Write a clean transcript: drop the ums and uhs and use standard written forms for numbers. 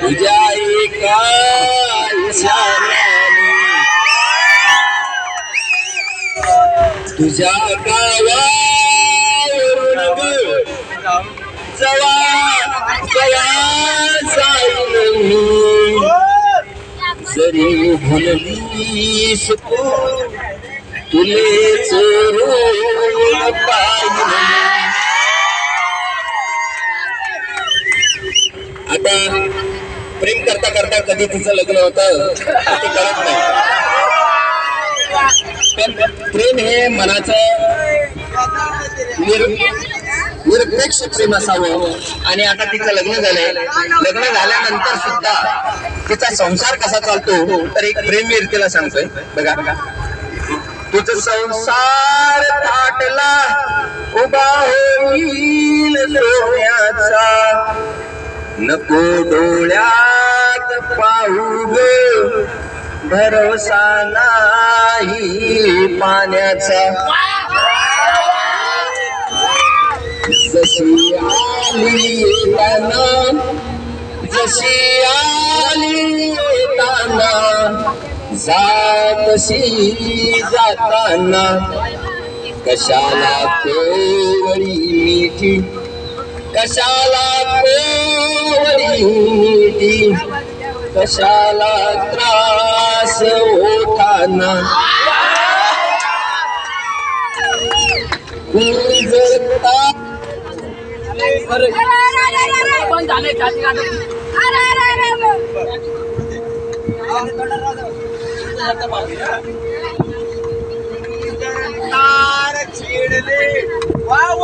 तुझ्या एका इशाऱ्याने तुझ्या गावावरून जवा जवा जाईल मी जरी भुललीस तू तुलेच पाहिलं. आता प्रेम करता करता कधी तिचं लग्न होतं ते कळत नाही, पण प्रेम हे मनाचं निरपेक्ष प्रेम असावं. आणि आता तिचं लग्न झालंय, लग्न झाल्यानंतर सुद्धा तिचा संसार कसा चालतो तर एक प्रेम तिला सांगतोय बघा. तुझं संसार थाटला उभा होईल सोन्याचा नको डोळ्यात पाहू ग भरोसा नाही पाण्याचा. जशी आली येताना जशी आली येताना जातशी जाताना कशाला कोवळी मिठी कशाला कोवळी मिठी कशाला त्रास होताना. तार छेडले वाव